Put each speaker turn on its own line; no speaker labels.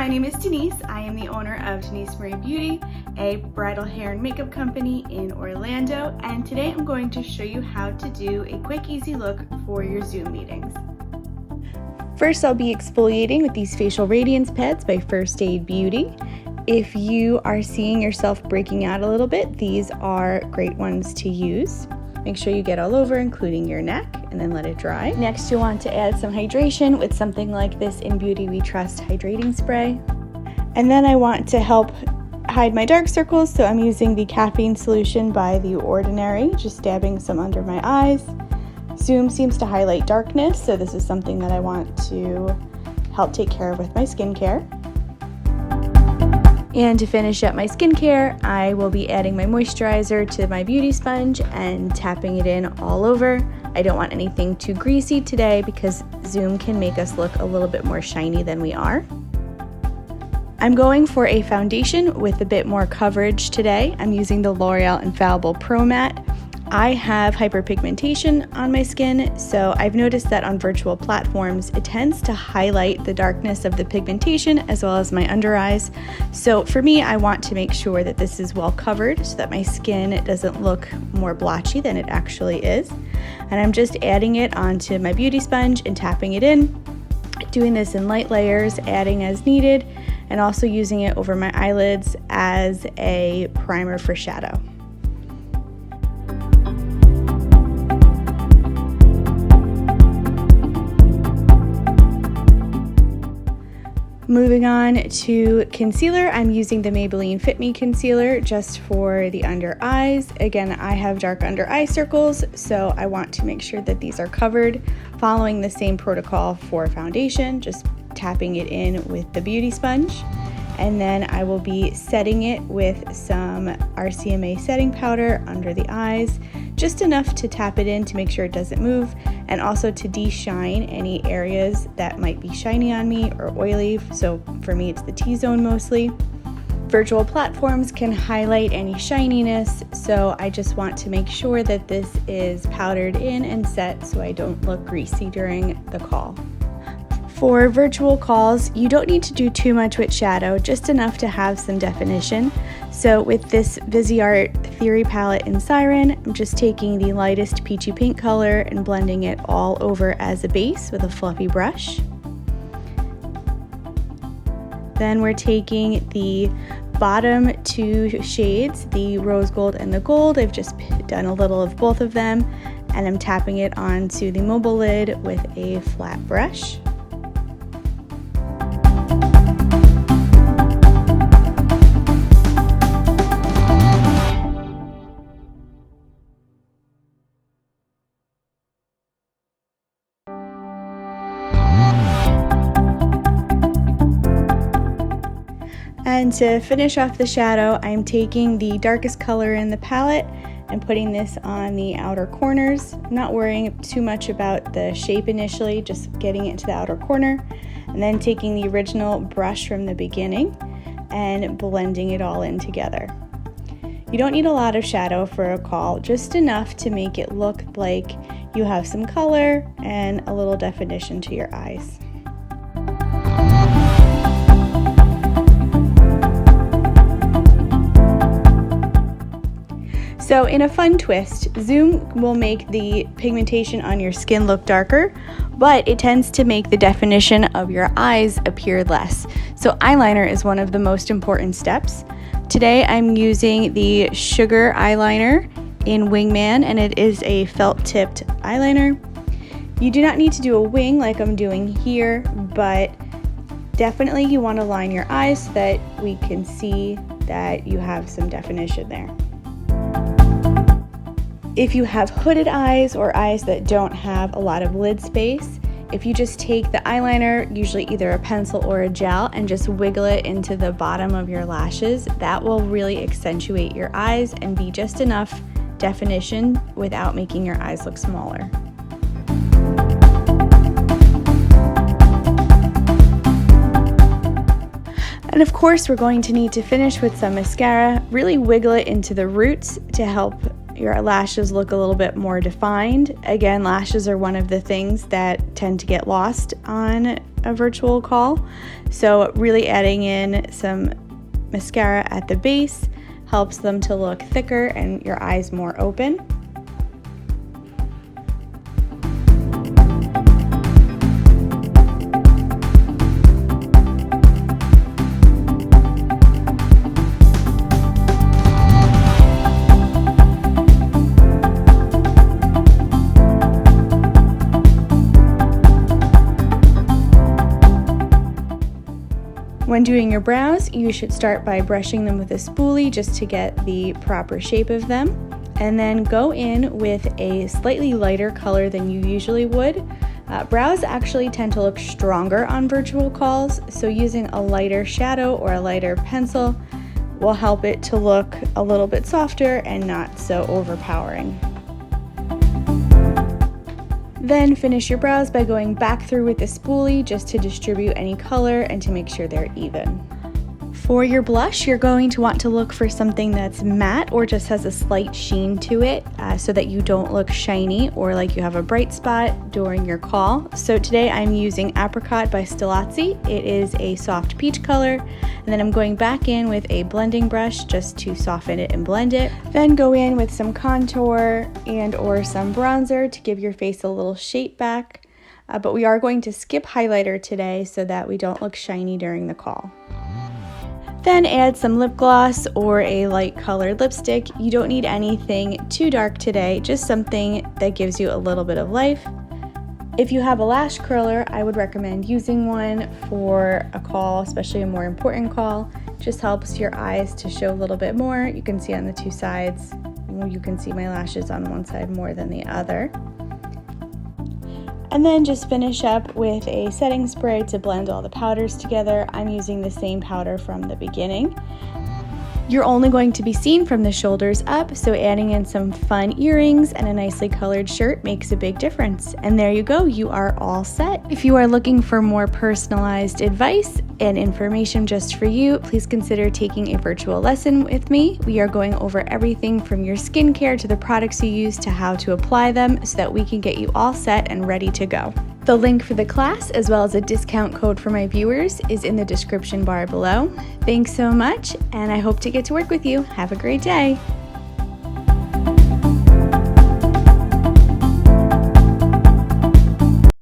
my name is Denise. I am the owner of Denise Marie Beauty, a bridal hair and makeup company in Orlando, and today I'm going to show you how to do a quick, easy look for your Zoom meetings. First, I'll be exfoliating with these facial radiance pads by First Aid Beauty. If you are seeing yourself breaking out a little bit, these are great ones to use. Make sure you get all over, including your neck, and then let it dry. Next, you'll want to add some hydration with something like this In Beauty We Trust hydrating spray. And then I want to help hide my dark circles, so I'm using the caffeine solution by The Ordinary, just dabbing some under my eyes. Zoom seems to highlight darkness, so this is something that I want to help take care of with my skincare. And to finish up my skincare, I will be adding my moisturizer to my beauty sponge and tapping it in all over. I don't want anything too greasy today because Zoom can make us look a little bit more shiny than we are. I'm going for a foundation with a bit more coverage today. I'm using the L'Oreal Infallible Pro Matte. I have hyperpigmentation on my skin, so I've noticed that on virtual platforms, it tends to highlight the darkness of the pigmentation as well as my under eyes. So for me, I want to make sure that this is well covered so that my skin doesn't look more blotchy than it actually is. And I'm just adding it onto my beauty sponge and tapping it in, doing this in light layers, adding as needed, and also using it over my eyelids as a primer for shadow. Moving on to concealer, I'm using the Maybelline Fit Me concealer just for the under eyes. Again, I have dark under eye circles, so I want to make sure that these are covered, following the same protocol for foundation, just tapping it in with the beauty sponge. And then I will be setting it with some RCMA setting powder under the eyes, just enough to tap it in to make sure it doesn't move, and also to de-shine any areas that might be shiny on me or oily. So for me, it's the T-zone mostly. Virtual platforms can highlight any shininess, so I just want to make sure that this is powdered in and set so I don't look greasy during the call. For virtual calls, you don't need to do too much with shadow, just enough to have some definition. So with this Viseart Theory palette in Siren, I'm just taking the lightest peachy pink color and blending it all over as a base with a fluffy brush. Then we're taking the bottom two shades, the rose gold and the gold. I've just done a little of both of them, and I'm tapping it onto the mobile lid with a flat brush. And to finish off the shadow, I'm taking the darkest color in the palette and putting this on the outer corners. I'm not worrying too much about the shape initially, just getting it to the outer corner, and then taking the original brush from the beginning and blending it all in together. You don't need a lot of shadow for a call, just enough to make it look like you have some color and a little definition to your eyes. So in a fun twist, Zoom will make the pigmentation on your skin look darker, but it tends to make the definition of your eyes appear less. So eyeliner is one of the most important steps. Today I'm using the Sugar eyeliner in Wingman, and it is a felt tipped eyeliner. You do not need to do a wing like I'm doing here, but definitely you want to line your eyes so that we can see that you have some definition there. If you have hooded eyes or eyes that don't have a lot of lid space, if you just take the eyeliner, usually either a pencil or a gel, and just wiggle it into the bottom of your lashes, that will really accentuate your eyes and be just enough definition without making your eyes look smaller. And of course, we're going to need to finish with some mascara. Really wiggle it into the roots to help your lashes look a little bit more defined. Again, lashes are one of the things that tend to get lost on a virtual call. So really adding in some mascara at the base helps them to look thicker and your eyes more open. When doing your brows, you should start by brushing them with a spoolie just to get the proper shape of them, and then go in with a slightly lighter color than you usually would. Brows actually tend to look stronger on virtual calls, so using a lighter shadow or a lighter pencil will help it to look a little bit softer and not so overpowering. Then finish your brows by going back through with the spoolie just to distribute any color and to make sure they're even. For your blush, you're going to want to look for something that's matte or just has a slight sheen to it so that you don't look shiny or like you have a bright spot during your call. So today I'm using Apricot by Stilazzi. It is a soft peach color, and then I'm going back in with a blending brush just to soften it and blend it. Then go in with some contour and or some bronzer to give your face a little shape back. But we are going to skip highlighter today so that we don't look shiny during the call. Then add some lip gloss or a light colored lipstick. You don't need anything too dark today, just something that gives you a little bit of life. If you have a lash curler, I would recommend using one for a call, especially a more important call. Just helps your eyes to show a little bit more. You can see on the two sides. You can see my lashes on one side more than the other. And then just finish up with a setting spray to blend all the powders together. I'm using the same powder from the beginning. You're only going to be seen from the shoulders up, so adding in some fun earrings and a nicely colored shirt makes a big difference. And there you go, you are all set. If you are looking for more personalized advice and information just for you, please consider taking a virtual lesson with me. We are going over everything from your skincare to the products you use to how to apply them so that we can get you all set and ready to go. The link for the class, as well as a discount code for my viewers, is in the description bar below. Thanks so much, and I hope to get to work with you. Have a great day.